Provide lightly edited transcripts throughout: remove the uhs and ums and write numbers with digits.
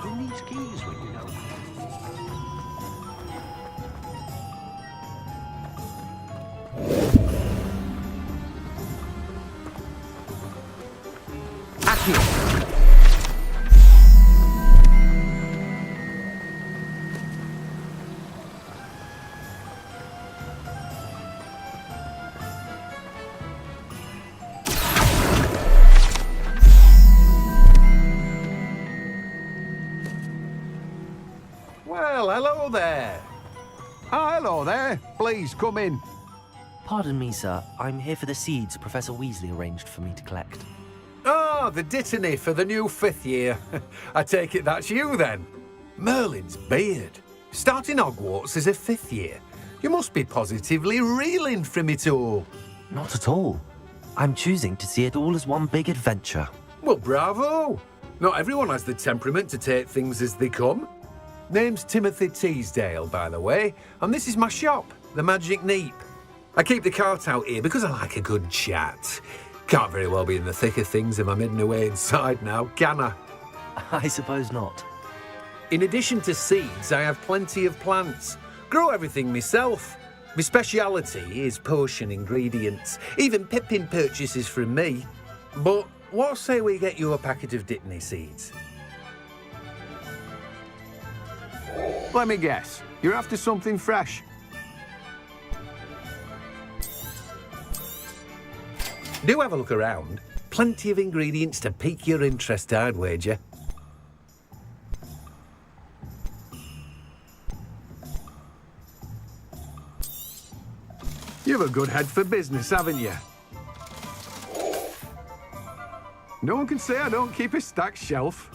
Who needs keys when you know? Well, hello there. Ah, hello there. Please, come in. Pardon me, sir. I'm here for the seeds Professor Weasley arranged for me to collect. Ah, the dittany for the new 5th year. I take it that's you, then. Merlin's beard. Starting Hogwarts as a 5th year. You must be positively reeling from it all. Not at all. I'm choosing to see it all as one big adventure. Well, bravo. Not everyone has the temperament to take things as they come. Name's Timothy Teasdale, by the way, and this is my shop, the Magic Neep. I keep the cart out here because I like a good chat. Can't very well be in the thick of things if I'm hidden away inside now, can I? I suppose not. In addition to seeds, I have plenty of plants. Grow everything myself. My speciality is potion ingredients. Even Pippin purchases from me. But what say we get you a packet of Dittany seeds? Let me guess. You're after something fresh. Do have a look around. Plenty of ingredients to pique your interest, I'd wager. You've a good head for business, haven't you? No one can say I don't keep a stacked shelf.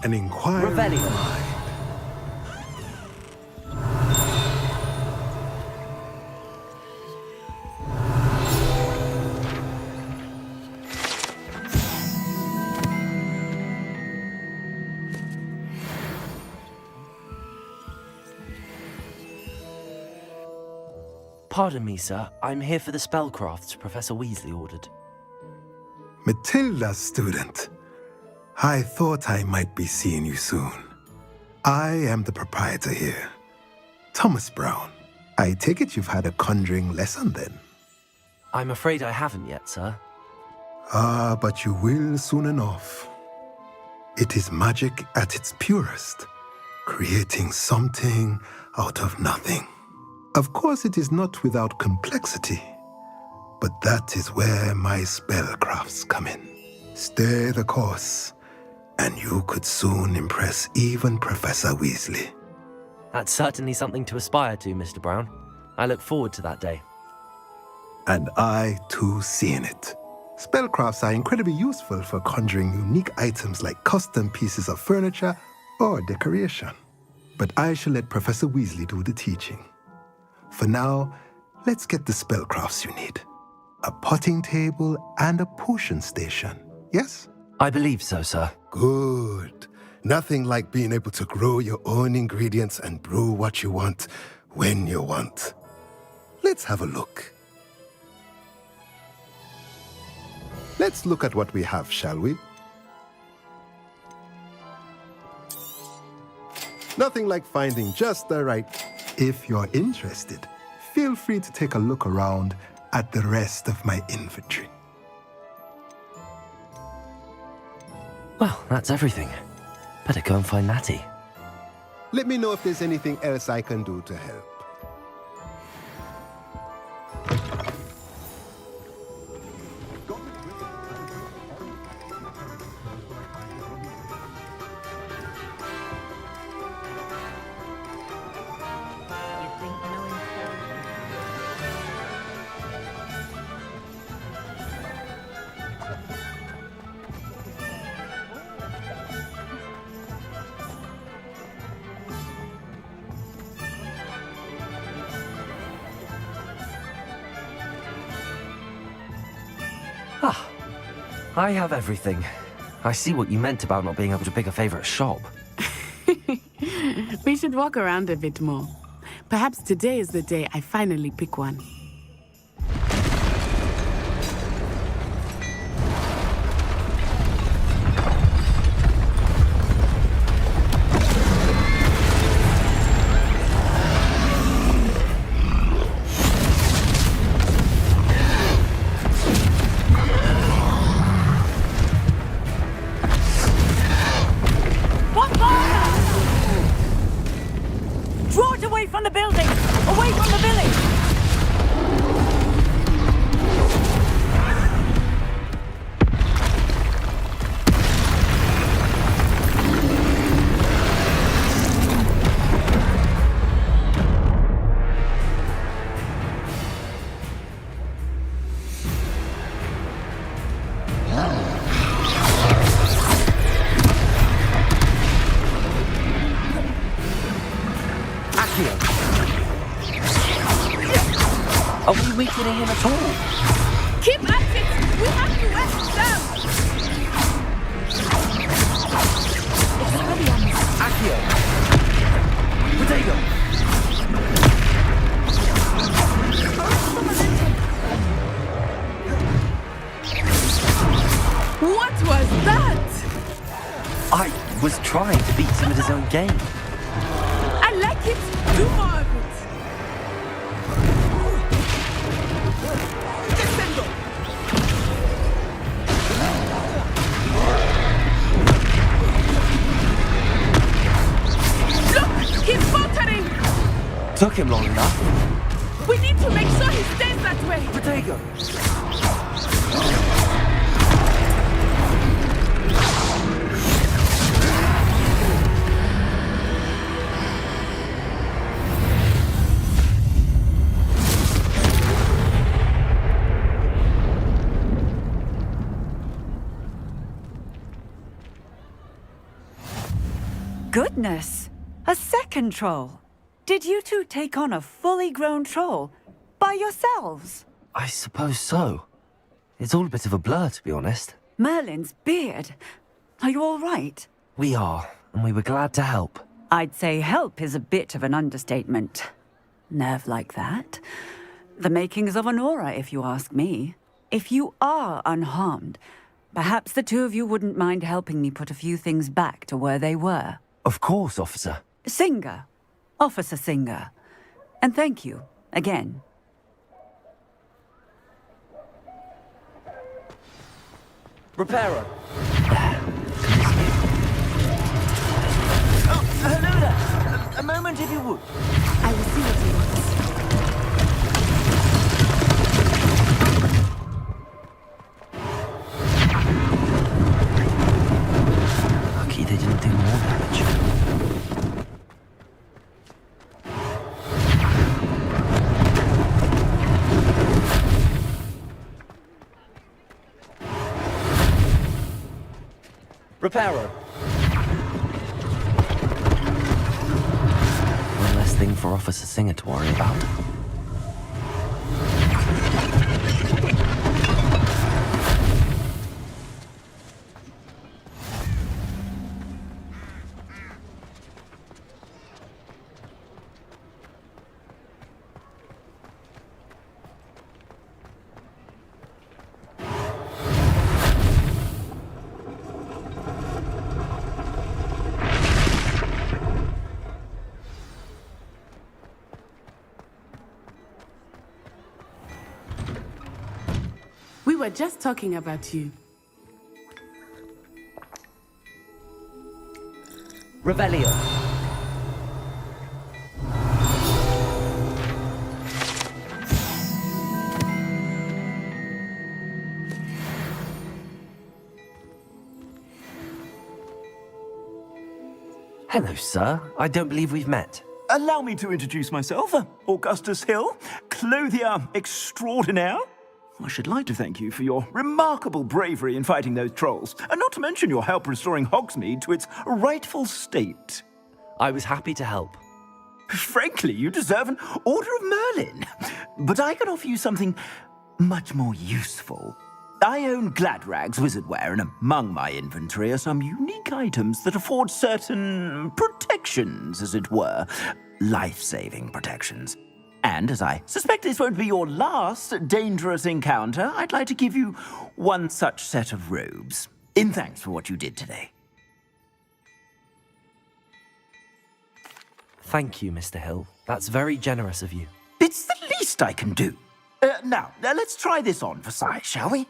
An inquiry. Revelio. Pardon me, sir. I'm here for the spellcrafts Professor Weasley ordered. Matilda's student. I thought I might be seeing you soon. I am the proprietor here, Thomas Brown. I take it you've had a conjuring lesson then? I'm afraid I haven't yet, sir. Ah, but you will soon enough. It is magic at its purest, creating something out of nothing. Of course, it is not without complexity, but that is where my spellcrafts come in. Stay the course, and you could soon impress even Professor Weasley. That's certainly something to aspire to, Mr. Brown. I look forward to that day. And I, too, seeing it. Spellcrafts are incredibly useful for conjuring unique items like custom pieces of furniture or decoration. But I shall let Professor Weasley do the teaching. For now, let's get the spellcrafts you need. a potting table, and a potion station. Yes? I believe so, sir. Good. Nothing like being able to grow your own ingredients and brew what you want when you want. Let's have a look. Let's look at what we have, shall we? Nothing like finding just the right. If you're interested, feel free to take a look around at the rest of my inventory. Well, that's everything. Better go and find Natty. Let me know if there's anything else I can do to help. Ah, I have everything. I see what you meant about not being able to pick a favorite shop. We should walk around a bit more. Perhaps today is the day I finally pick one. Draw it away from the building! Away from the village! Are we weakening him at all? Keep at it! We have to wear it down! Accio! Potato! What was that? I was trying to beat him at his own game. I like it! Do more of it! Look! He's faltering! Took him long enough. We need to make sure he stays that way! Potato! Goodness! A second troll! Did you two take on a fully grown troll by yourselves? I suppose so. It's all a bit of a blur, to be honest. Merlin's beard. Are you all right? We are, and we were glad to help. I'd say help is a bit of an understatement. Nerve like that. The makings of an aura, if you ask me. If you are unharmed, perhaps the two of you wouldn't mind helping me put a few things back to where they were. Of course, officer. Singer. Officer Singer. And thank you, again. Repairer. Oh, hello there. A moment if you would. I will see what he wants. Lucky they didn't do more damage. Repairer. One less thing for Officer Singer to worry about. were just talking about you. Revelio. Hello, sir. I don't believe we've met. Allow me to introduce myself, Augustus Hill, clothier extraordinaire. I should like to thank you for your remarkable bravery in fighting those trolls, and not to mention your help restoring Hogsmeade to its rightful state. I was happy to help. Frankly, you deserve an Order of Merlin. But I can offer you something much more useful. I own Gladrag's wizardware, and among my inventory are some unique items that afford certain protections, as it were. Life-saving protections. And as I suspect this won't be your last dangerous encounter, I'd like to give you one such set of robes, in thanks for what you did today. Thank you, Mr. Hill. That's very generous of you. It's the least I can do. Now, let's try this on for size, shall we?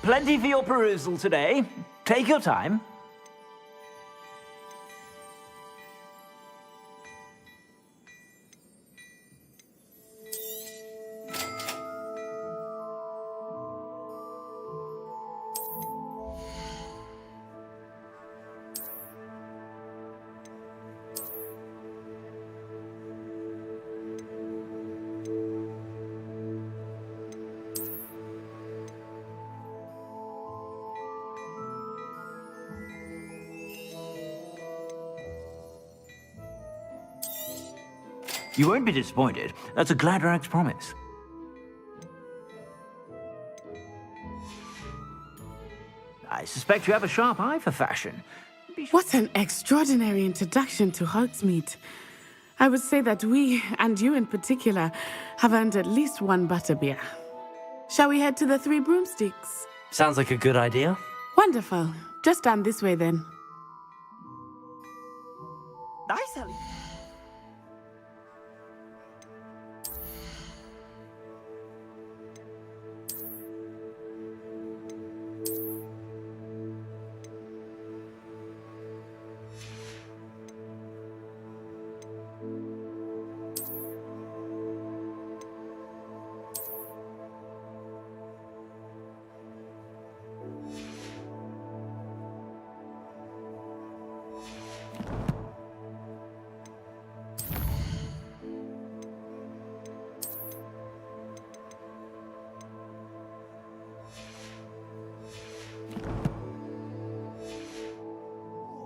Plenty for your perusal today. Take your time. You won't be disappointed. That's a Gladrag's promise. I suspect you have a sharp eye for fashion. What an extraordinary introduction to Hogsmeade. I would say that we, and you in particular, have earned at least one butterbeer. Shall we head to the Three Broomsticks? Sounds like a good idea. Wonderful. Just down this way then. Nice, Ellie.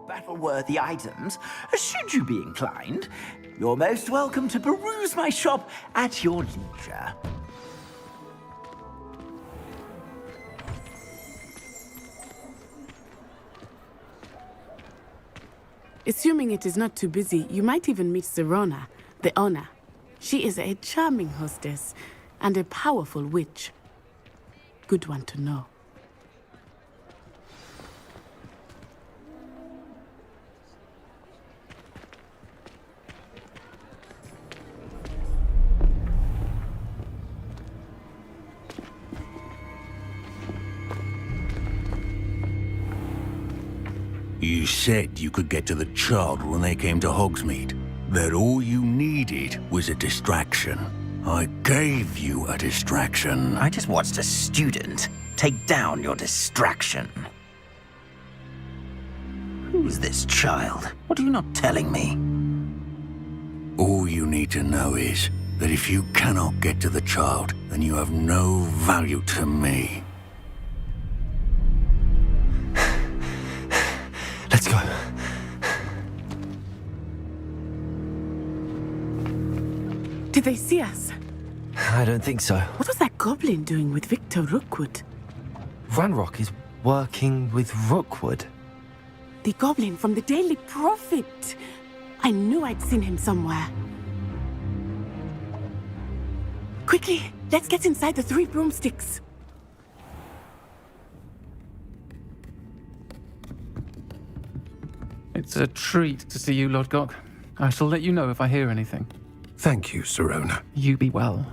Battle-worthy items, should you be inclined. You're most welcome to peruse my shop at your leisure. Assuming it is not too busy, you might even meet Serona, the owner. She is a charming hostess and a powerful witch. Good one to know. You said you could get to the child when they came to Hogsmeade. That all you needed was a distraction. I gave you a distraction. I just watched a student take down your distraction. Who's this child? What are you not telling me? All you need to know is that if you cannot get to the child, then you have no value to me. Let's go. Did they see us? I don't think so. What was that goblin doing with Victor Rookwood? Ranrock is working with Rookwood. The goblin from the Daily Prophet. I knew I'd seen him somewhere. Quickly, let's get inside the Three Broomsticks. It's a treat to see you, Lord Gok. I shall let you know if I hear anything. Thank you, Serona. You be well.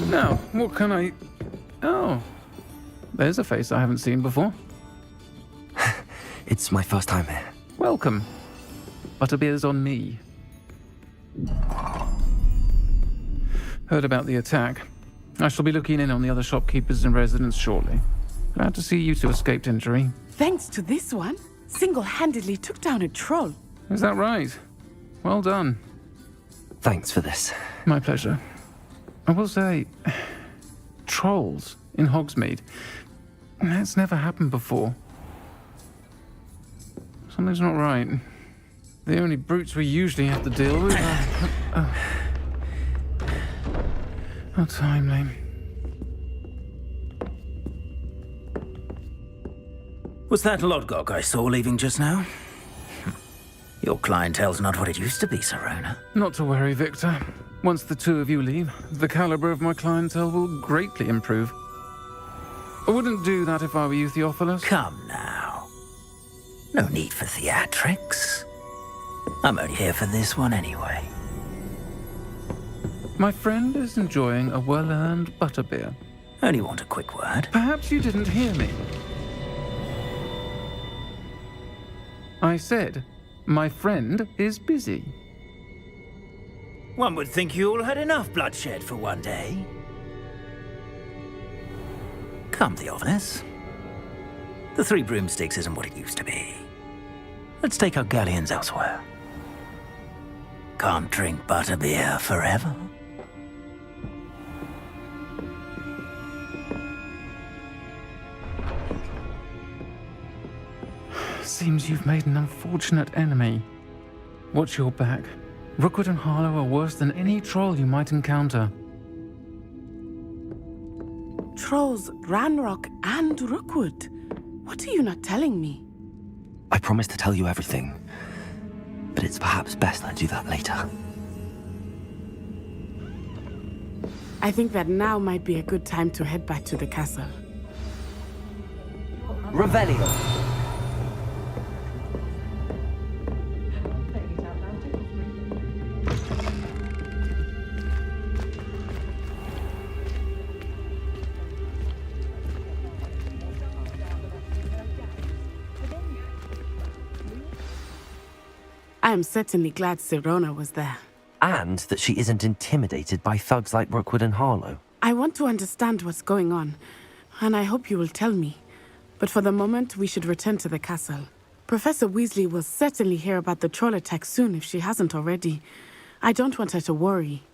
Now, what can I... Oh, there's a face I haven't seen before. It's my first time here. Welcome. Butterbeer's on me. Heard about the attack. I shall be looking in on the other shopkeepers and residents shortly. Glad to see you two escaped injury. Thanks to this one, single-handedly took down a troll. Is that right? Well done. Thanks for this. My pleasure. I will say, trolls in Hogsmeade. That's never happened before. Something's not right. The only brutes we usually have to deal with are... How timely. Was that Lodgok I saw leaving just now? Your clientele's not what it used to be, Serona. Not to worry, Victor. Once the two of you leave, the caliber of my clientele will greatly improve. I wouldn't do that if I were you, Theophilus. Come now. No need for theatrics. I'm only here for this one anyway. My friend is enjoying a well-earned butterbeer. Only want a quick word. Perhaps you didn't hear me. I said, my friend is busy. One would think you all had enough bloodshed for one day. Come, Theophilus. The Three Broomsticks isn't what it used to be. Let's take our galleons elsewhere. Can't drink butterbeer forever. Seems you've made an unfortunate enemy. Watch your back. Rookwood and Harlow are worse than any troll you might encounter. Trolls, Ranrock, and Rookwood. What are you not telling me? I promised to tell you everything, but it's perhaps best I do that later. I think that now might be a good time to head back to the castle. Revelio. I am certainly glad Serona was there. And that she isn't intimidated by thugs like Rookwood and Harlow. I want to understand what's going on, and I hope you will tell me. But for the moment, we should return to the castle. Professor Weasley will certainly hear about the troll attack soon if she hasn't already. I don't want her to worry.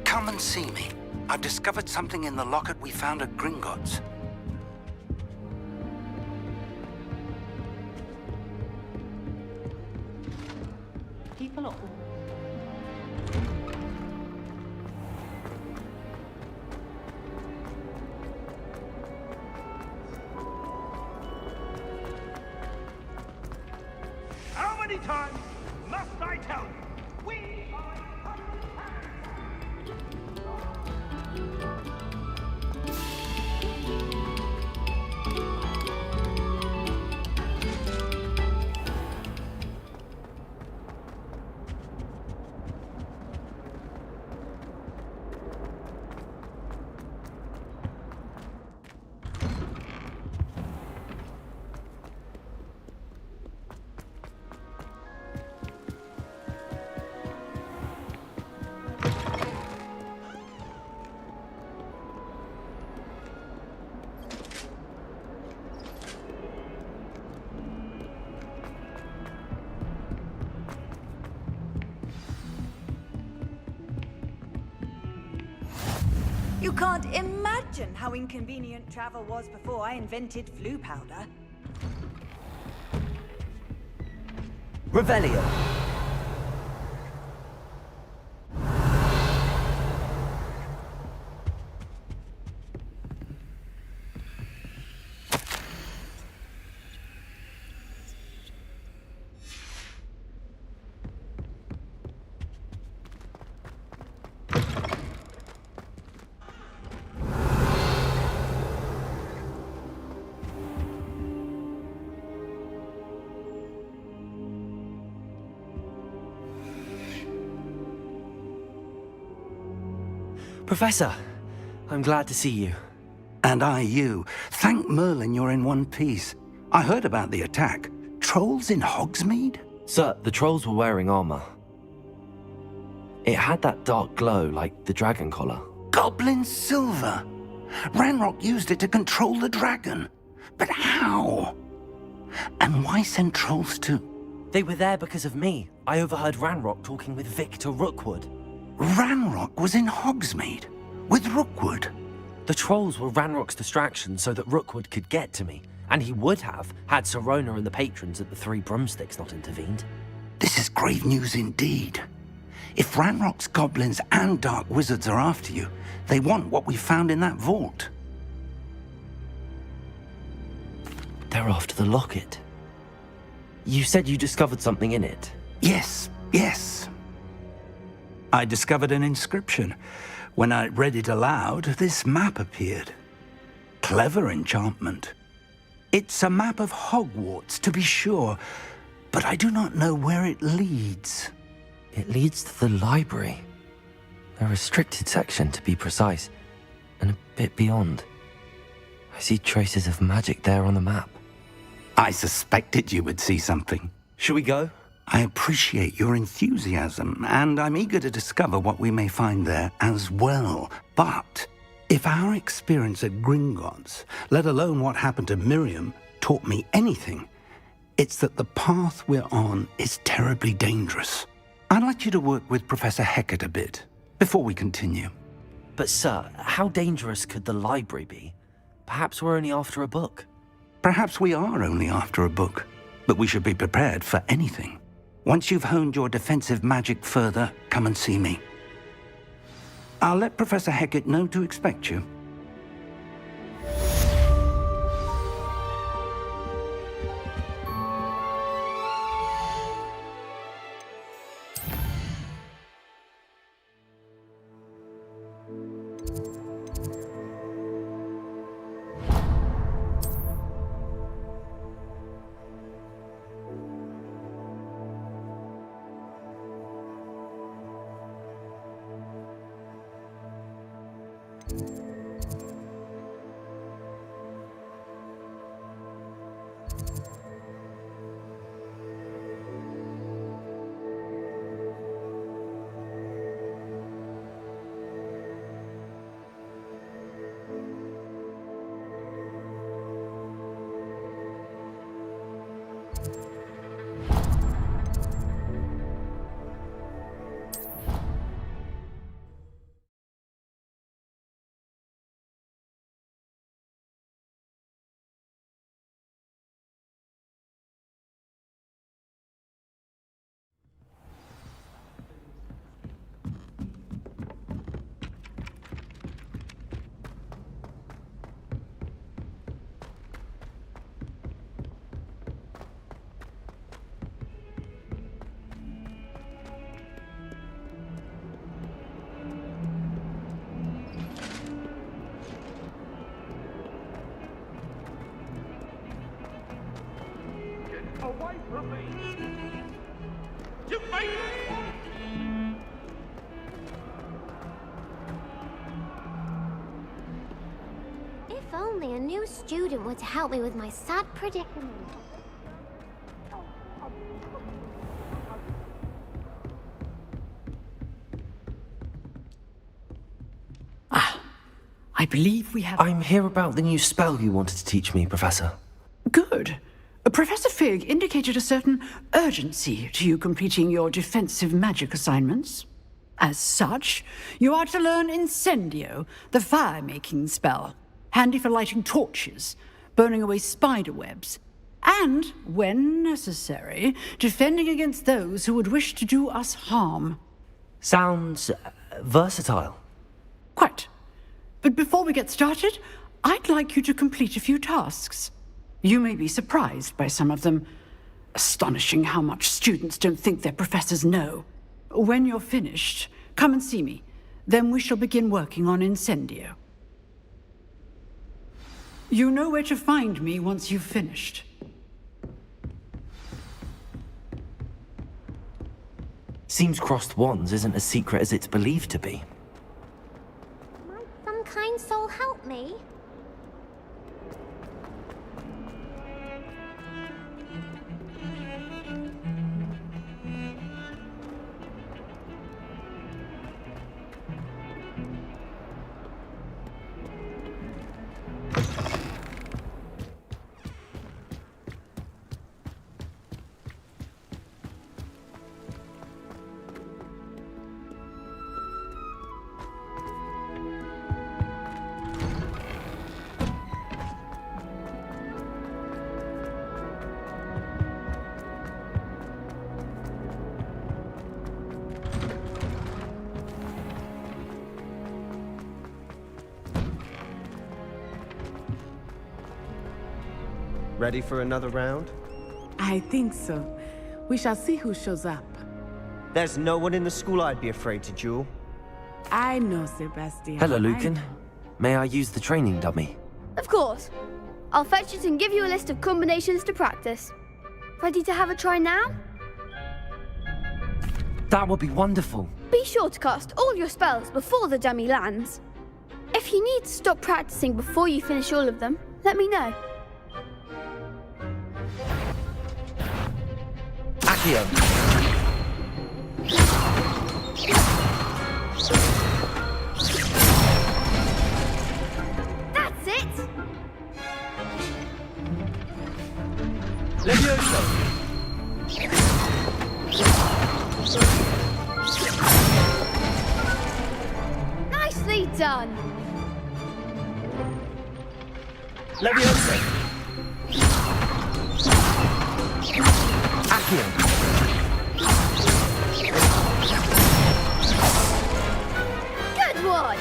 Come and see me. I've discovered something in the locket we found at Gringotts. times must I tell you? We are You can't imagine how inconvenient travel was before I invented flu powder. Revelio. Professor, I'm glad to see you. And I you. Thank Merlin you're in one piece. I heard about the attack. Trolls in Hogsmeade? Sir, the trolls were wearing armor. It had that dark glow like the dragon collar. Goblin silver! Ranrock used it to control the dragon. But how? And why send trolls to... They were there because of me. I overheard Ranrock talking with Victor Rookwood. Ranrock was in Hogsmeade? With Rookwood? The trolls were Ranrock's distraction so that Rookwood could get to me. And he would have, had Sirona and the patrons at the Three Broomsticks not intervened. This is grave news indeed. If Ranrock's goblins and dark wizards are after you, they want what we found in that vault. They're after the locket. You said you discovered something in it. Yes, yes. I discovered an inscription. When I read it aloud, this map appeared. Clever enchantment. It's a map of Hogwarts, to be sure, but I do not know where it leads. It leads to the library. A restricted section, to be precise, and a bit beyond. I see traces of magic there on the map. I suspected you would see something. Shall we go? I appreciate your enthusiasm, and I'm eager to discover what we may find there as well. But if our experience at Gringotts, let alone what happened to Miriam, taught me anything, it's that the path we're on is terribly dangerous. I'd like you to work with Professor Hecat a bit, before we continue. But sir, how dangerous could the library be? Perhaps we're only after a book. Perhaps we are only after a book, but we should be prepared for anything. Once you've honed your defensive magic further, come and see me. I'll let Professor Hecat know to expect you. You fight! If only a new student were to help me with my sad predicament. I believe we have... I'm here about the new spell you wanted to teach me, Professor. Good. Professor Fig indicated a certain urgency to you completing your defensive magic assignments. As such, you are to learn Incendio, the fire-making spell, handy for lighting torches, burning away spider webs, and, when necessary, defending against those who would wish to do us harm. Sounds versatile. Quite. But before we get started, I'd like you to complete a few tasks. You may be surprised by some of them. Astonishing how much students don't think their professors know. When you're finished, come and see me. Then we shall begin working on Incendio. You know where to find me once you've finished. Seems crossed wands isn't as secret as it's believed to be. Might some kind soul help me? Ready for another round? I think so. We shall see who shows up. There's no one in the school I'd be afraid to duel. I know, Sebastian. Hello, Lucan. May I use the training dummy? Of course. I'll fetch it and give you a list of combinations to practice. Ready to have a try now? That would be wonderful. Be sure to cast all your spells before the dummy lands. If you need to stop practicing before you finish all of them, let me know. Accio. That's it! Levioso! Nicely done! Levioso! Accio. Good one!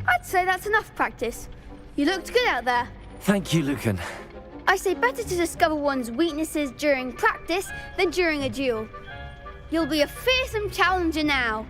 I'd say that's enough practice. You looked good out there. Thank you, Lucan. I say better to discover one's weaknesses during practice than during a duel. You'll be a fearsome challenger now.